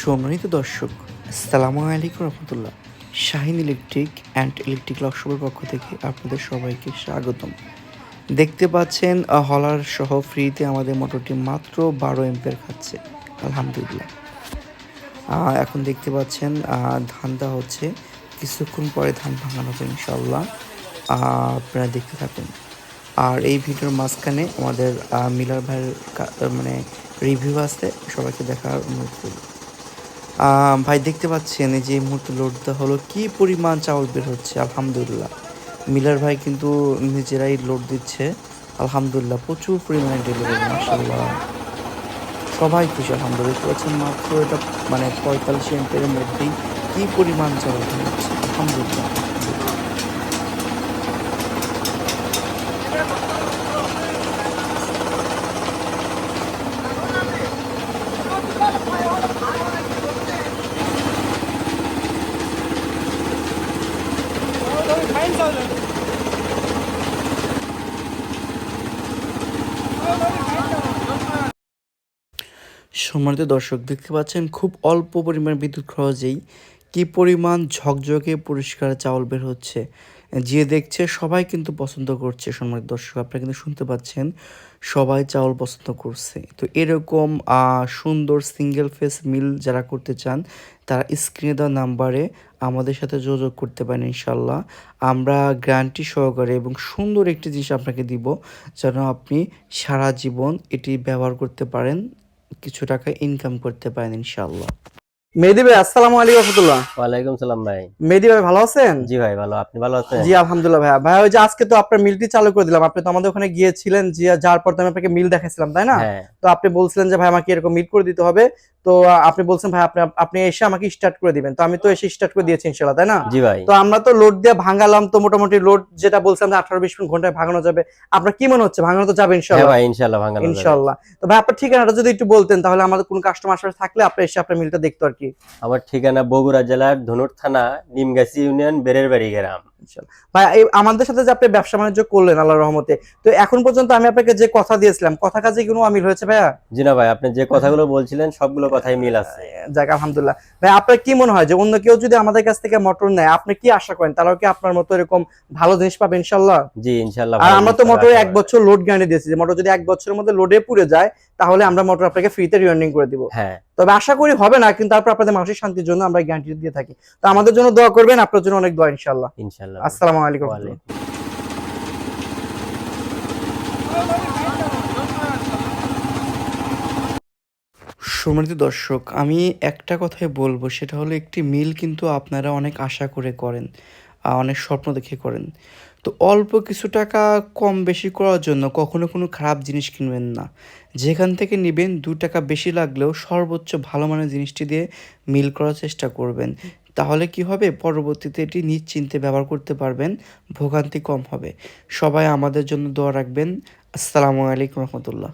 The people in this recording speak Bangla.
সম্মানিত দর্শক, আসসালামু আলাইকুম রহমতুল্লাহ। শাহিন ইলেকট্রিক অ্যান্ড ইলেকট্রিক ওয়ার্কশপের পক্ষ থেকে আপনাদের সবাইকে স্বাগতম। দেখতে পাচ্ছেন হলার সহ ফ্রিতে আমাদের মোটরটি মাত্র 12 এম্পিয়ার খাচ্ছে, আলহামদুলিল্লাহ। এখন দেখতে পাচ্ছেন ধান দেওয়া হচ্ছে, কিছুক্ষণ পরে ধান ভাঙানো হবে ইনশাল্লাহ। আপনারা দেখতে থাকুন। আর এই ভিডিওর মাঝখানে আমাদের মিলার ভাইয়ের মানে রিভিউ আছে, সবাইকে দেখার অনুরোধ করি। ভাই দেখতে পাচ্ছেন এই যে এই মুহূর্তে লোড দেওয়া হলো, কি পরিমাণ চাউল বের হচ্ছে, আলহামদুলিল্লাহ। মিলার ভাই কিন্তু নিজেরাই লোড দিচ্ছে, আলহামদুলিল্লাহ। প্রচুর পরিমাণে ডেলিভারি, মাশাআল্লাহ। সবাই খুশি, আলহামদুলিল্লাহ। দেখতে পাচ্ছেন মাত্র এটা মানে 45 এম্পিয়ারের মধ্যেই কি পরিমাণ চাউল বের হচ্ছে, আলহামদুলিল্লাহ। সম্মানিত দর্শক, দেখতে পাচ্ছেন খুব অল্প পরিমাণ বিদ্যুৎ খরচেই কি পরিমাণ ঝকঝকে পরিষ্কার চাউল বের হচ্ছে। যে দেখছে সবাই কিন্তু পছন্দ করছে। সম্মানিত দর্শক, আপনারা কিন্তু শুনতে পাচ্ছেন সবাই চাউল পছন্দ করছে। তো এরকম সুন্দর সিঙ্গেল ফেস মিল যারা করতে চান তারা স্ক্রিনে দেওয়া নাম্বারে আমাদের সাথে যোগাযোগ করতে পারেন ইনশাল্লাহ। আমরা গ্যারান্টি সহকারে এবং সুন্দর একটি জিনিস আপনাকে দিব, যেন আপনি সারা জীবন এটি ব্যবহার করতে পারেন, কিছু টাকা ইনকাম করতে পারেন ইনশাআল্লাহ। মেহেদী ভাই, আসসালামু আলাইকুম রাহমাতুল্লাহ। ওয়ালাইকুম সালাম ভাই। মেহেদী ভাই ভালো আছেন? জি ভাই ভালো, আপনি ভালো আছেন? জি আলহামদুলিল্লাহ। ভাই ভাই ওই যে আজকে তো আপনার মিলটি চালু করে দিলাম, আপনি তো আমাদের ওখানে গিয়েছিলেন, যে যার পর তো আমি আপনাকে মিল দেখাইছিলাম, তাই না? হ্যাঁ। তো আপনি বলছিলেন যে ভাই আমাকে এরকম মিল করে দিতে হবে। তো আপনি বলছেন ভাই আপনি এসে আমাকে স্টার্ট করে দিবেন। তো আমি তো এসে স্টার্ট করে দিয়েছি ইনশাআল্লাহ, তাই না? জি ভাই। তো আমরা তো লোড দিয়ে ভাঙালাম, তো মোটামুটি লোড যেটা বলছিলাম 18-20 মিনিট ঘন্টায় ভাঙানো যাবে। আপনার কি মনে হচ্ছে ভাঙানো তো যাবে হ্যাঁ ইনশাআল্লাহ? ভাই, ইনশাআল্লাহ ভাঙানো যাবে। ইনশাআল্লাহ। তো ভাই আপনার ঠিকানাটা যদি একটু বলতেন, তাহলে আমাদের কোন কাস্টমার আশপাশে থাকলে আপনি এসে আপনার মিলটা দেখতো আর কি। আমার ঠিকানা বগুড়া জেলার ধনুর থানা, নিমগাছি ইউনিয়ন, বেরের বাড়ি গ্রাম। ভাই আমাদের সাথে যে আপনি ব্যবসা বাণিজ্য করলেন আল্লাহর রহমতে, তো এখন পর্যন্ত আমি আপনাকে যে কথা দিয়েছিলাম, কথা কাজে কোনো অমিল হয়েছে ভাইয়া? জি না ভাই, আপনি যে কথাগুলো বলছিলেন সবগুলো কথাই মিল আছে। যাক আলহামদুলিল্লাহ। ভাই আপনার কি মনে হয় যে অন্য কেউ যদি আমাদের কাছ থেকে মোটর নেয়, আপনি কি আশা করেন তারাও কি আপনার মতো এরকম ভালো জিনিস পাবে ইনশাআল্লাহ? জি ইনশাআল্লাহ। আর আমরা তো মোটরে 1 বছর লোড গ্যারান্টি দিয়েছি, যে মোটর যদি 1 বছরের মধ্যে লোডে পুড়ে যায় তাহলে আমরা মোটর আপনাকে ফ্রিতে রিওয়ার্ডিং করে দিব। হ্যাঁ। তবে আশা করি হবে না, কিন্তু তারপর আপনাদের মানসিক শান্তির জন্য আমরা গ্যারান্টি দিয়ে থাকি। তো আমাদের জন্য দোয়া করবেন, আপনার জন্য অনেক দোয়া ইনশাআল্লাহ। ইনশাআল্লাহ। আসসালামু আলাইকুম। সম্মানিত দর্শক, আমি একটা কথাই বলবো, সেটা হলো একটি মিল কিন্তু আপনারা অনেক আশা করে করেন, অনেক স্বপ্ন দেখে করেন। তো অল্প কিছু টাকা কম বেশি করার জন্য কখনো কোনো খারাপ জিনিস কিনবেন না। যেখান থেকে নেবেন 2 টাকা বেশি লাগলেও সর্বোচ্চ ভালো মানের জিনিসটি দিয়ে মিল করার চেষ্টা করবেন। তাহলে কি হবে, পরবর্তীতে এটি নিশ্চিন্তে ব্যবহার করতে পারবেন, ভোগান্তি কম হবে। সবাই আমাদের জন্য দোয়া রাখবেন। আসসালামু আলাইকুম রহমতুল্লাহ।